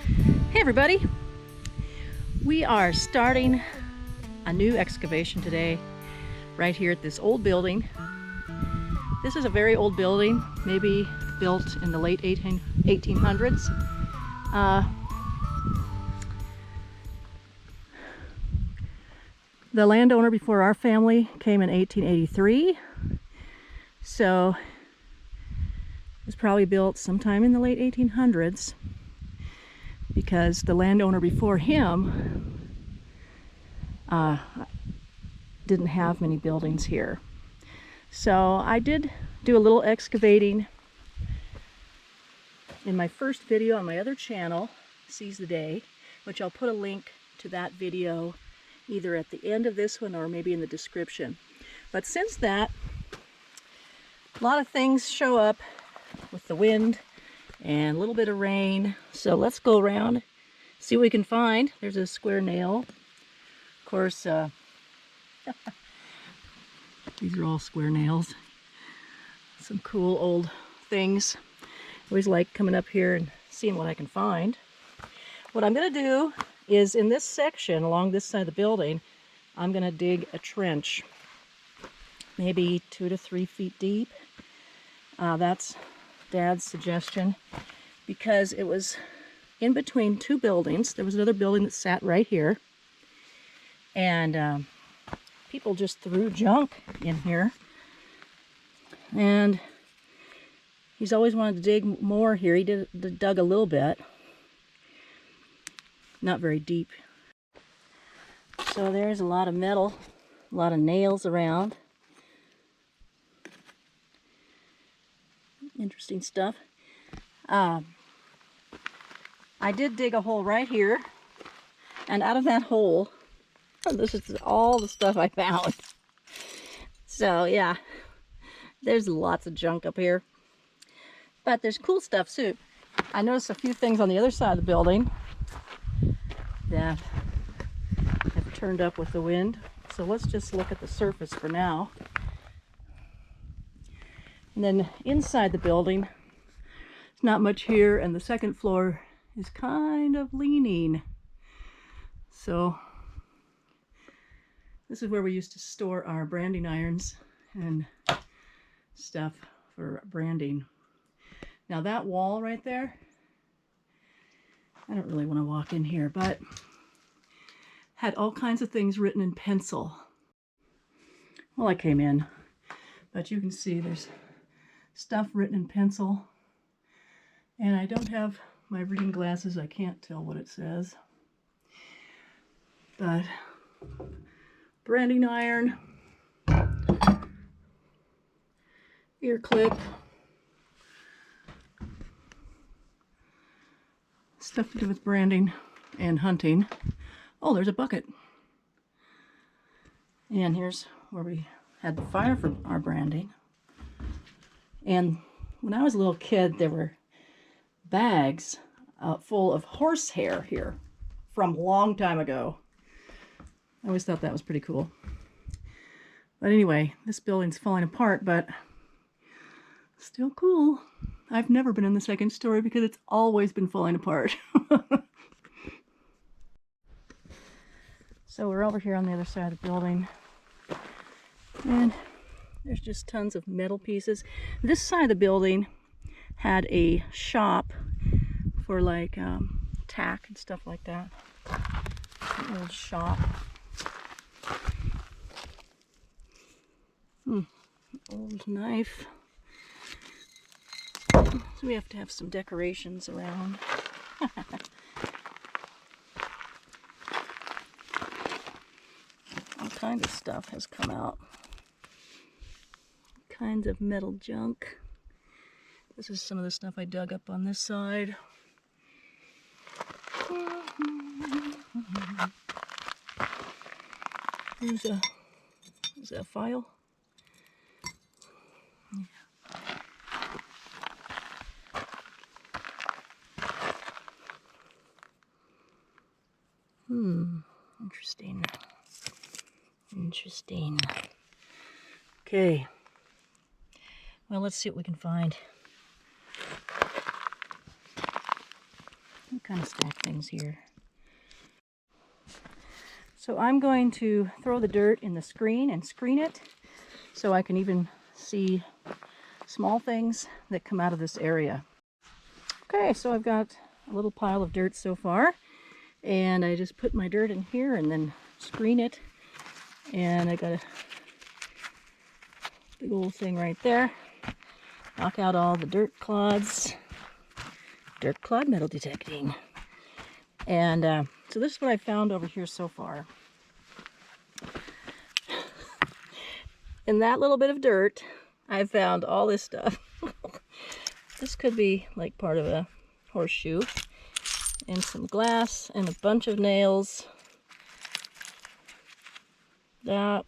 Hey everybody! We are starting a new excavation today right here at this old building. This is a very old building, maybe built in the late 1800s. The landowner before our family came in 1883, so it was probably built sometime in the late 1800s. Because the landowner before him didn't have many buildings here. So I did do a little excavating in my first video on my other channel, Seize the Day, which I'll put a link to that video either at the end of this one or maybe in the description. But since that, a lot of things show up with the wind and a little bit of rain. So let's go around, see what we can find. There's a square nail. Of course, these are all square nails. Some cool old things. Always like coming up here and seeing what I can find. What I'm going to do is in this section along this side of the building, I'm going to dig a trench, maybe 2 to 3 feet deep. That's Dad's suggestion, because it was in between two buildings. There was another building that sat right here, and people just threw junk in here, and he's always wanted to dig more here. He dug a little bit, not very deep. So there's a lot of metal, a lot of nails around. Interesting stuff. I did dig a hole right here, and out of that hole, this is all the stuff I found. So yeah, there's lots of junk up here, but there's cool stuff too. I noticed a few things on the other side of the building that have turned up with the wind. So let's just look at the surface for now. And then inside the building, there's not much here, and the second floor is kind of leaning. So this is where we used to store our branding irons and stuff for branding. Now that wall right there, I don't really want to walk in here, but had all kinds of things written in pencil. Well, I came in, but you can see there's stuff written in pencil, and I don't have my reading glasses. I can't tell what it says, but branding iron, ear clip, stuff to do with branding and hunting. Oh, there's a bucket, and here's where we had the fire for our branding. And when I was a little kid, there were bags full of horsehair here from a long time ago. I always thought that was pretty cool. But anyway, this building's falling apart, but still cool. I've never been in the second story because it's always been falling apart. So we're over here on the other side of the building, and there's just tons of metal pieces. This side of the building had a shop for like tack and stuff like that. An old shop. Old knife. So we have to have some decorations around. All kinds of stuff has come out. Kinds of metal junk. This is some of the stuff I dug up on this side. There's a file. Interesting. Interesting. Okay. Well, let's see what we can find. What kind of stack things here? So I'm going to throw the dirt in the screen and screen it so I can even see small things that come out of this area. Okay, so I've got a little pile of dirt so far, and I just put my dirt in here and then screen it, and I got a big old thing right there. Knock out all the dirt clods. Dirt clod metal detecting. And so this is what I found over here so far. In that little bit of dirt, I found all this stuff. This could be like part of a horseshoe, and some glass, and a bunch of nails. That.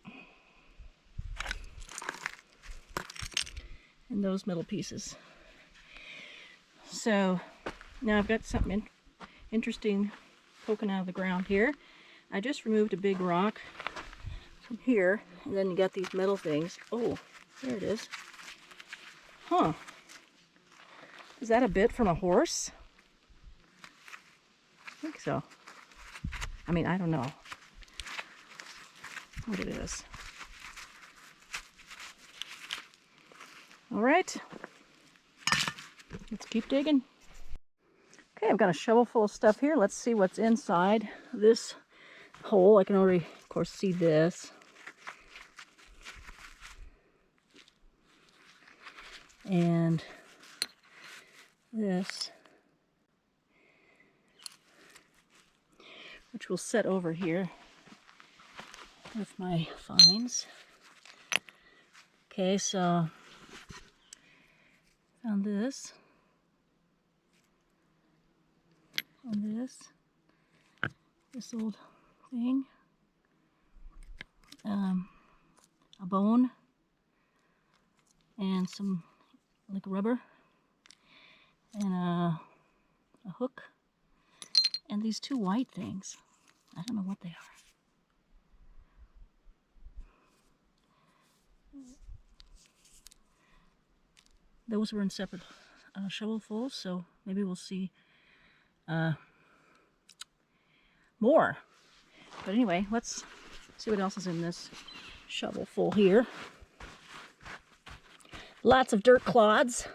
And those metal pieces. So now I've got something interesting poking out of the ground here. I just removed a big rock from here, and then you got these metal things. Oh, there it is. Huh. Is that a bit from a horse? I think so. I mean, I don't know what it is. All right, let's keep digging. Okay, I've got a shovel full of stuff here. Let's see what's inside this hole. I can already, of course, see this. And this, which will set over here with my finds. Okay, so found this and this old thing, a bone, and some like rubber, and a hook, and these two white things. I don't know what they are. Those were in separate shovelfuls, so maybe we'll see more. But anyway, let's see what else is in this shovelful here. Lots of dirt clods.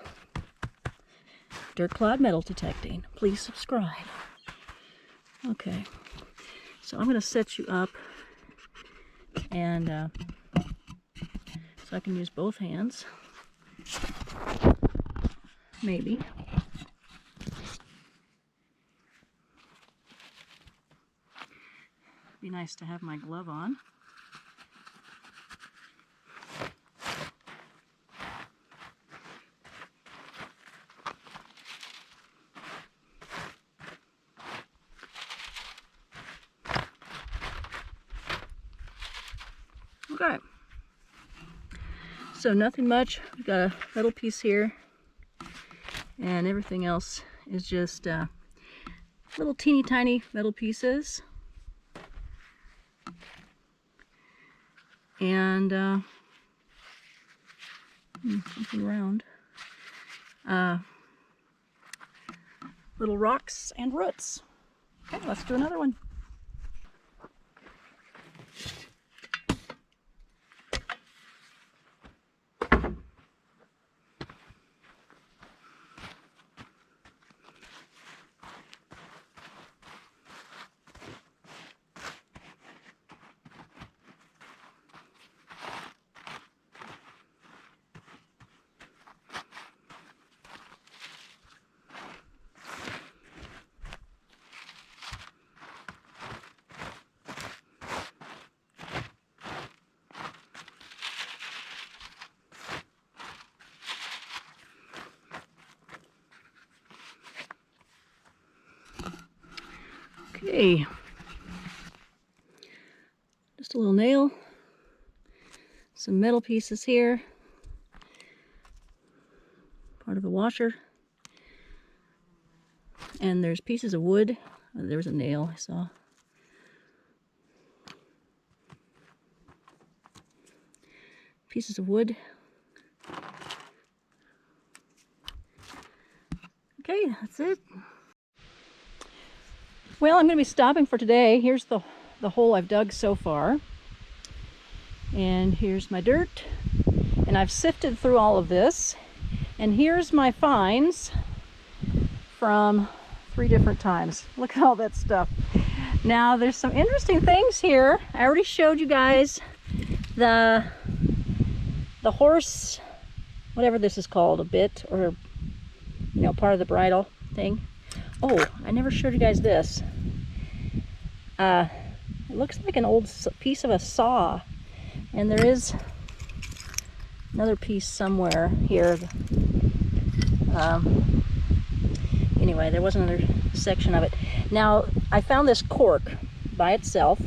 Dirt clod metal detecting. Please subscribe. Okay, so I'm going to set you up, and so I can use both hands. Maybe. Be nice to have my glove on. Okay. So nothing much. We've got a metal piece here, and everything else is just little teeny tiny metal pieces. And something round. Little rocks and roots. Okay, let's do another one. Okay, just a little nail, some metal pieces here, part of a washer, and there's pieces of wood. There was a nail I saw. Pieces of wood. Okay, that's it. Well, I'm going to be stopping for today. Here's the hole I've dug so far. And here's my dirt. And I've sifted through all of this. And here's my finds from 3 different times. Look at all that stuff. Now, there's some interesting things here. I already showed you guys the horse, whatever this is called, a bit, or, you know, part of the bridle thing. Oh, I never showed you guys this. It looks like an old piece of a saw, and there is another piece somewhere here. Anyway, there was another section of it. Now, I found this cork by itself,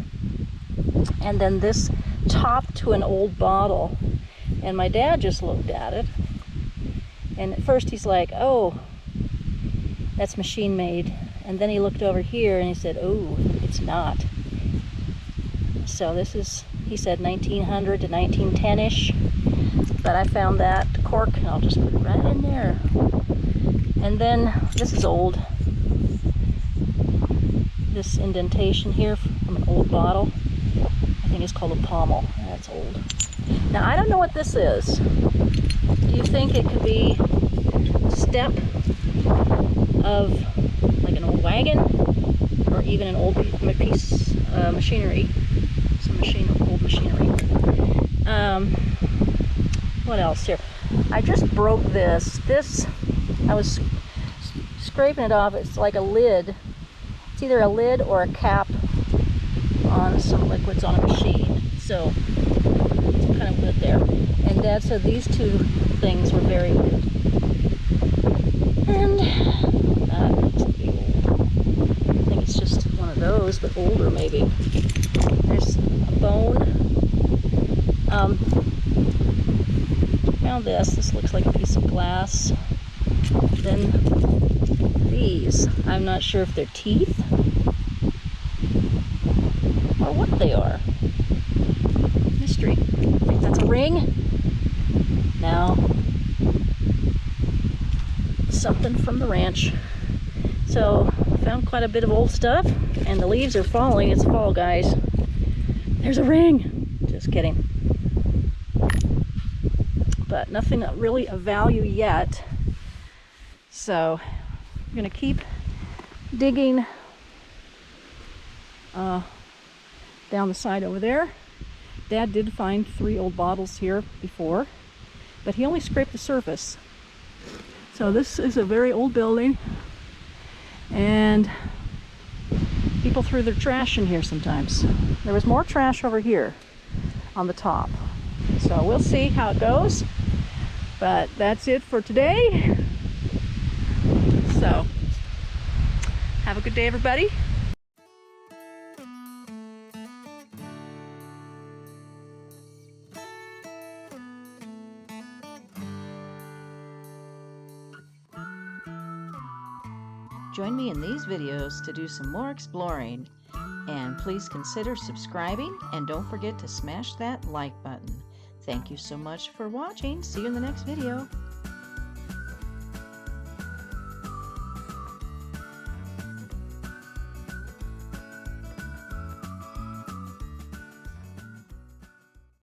and then this top to an old bottle, and my dad just looked at it, and at first he's like, oh, that's machine made. And then he looked over here and he said, oh, it's not. So this is, he said 1900 to 1910-ish. But I found that cork, and I'll just put it right in there. And then this is old. This indentation here from an old bottle, I think it's called a pommel. That's old. Now, I don't know what this is. Do you think it could be a step of like an old wagon, or even an old piece of machinery, some old machinery? What else here? I just broke this. I was scraping it off. It's like a lid. It's either a lid or a cap on some liquids on a machine. So it's kind of good there. And Dad said these 2 things were very good. And it's pretty old. I think it's just one of those, but older maybe. There's a bone. Found this. This looks like a piece of glass. Then these. I'm not sure if they're teeth or what they are. Mystery. I think that's a ring. Now, something from the ranch. So, I found quite a bit of old stuff, and the leaves are falling. It's fall, guys. There's a ring. Just kidding. But nothing really of value yet. So, I'm going to keep digging down the side over there. Dad did find 3 old bottles here before, but he only scraped the surface. So this is a very old building, and people threw their trash in here sometimes. There was more trash over here on the top. So we'll see how it goes. But that's it for today. So, have a good day, everybody. Join me in these videos to do some more exploring. And please consider subscribing, and don't forget to smash that like button. Thank you so much for watching. See you in the next video.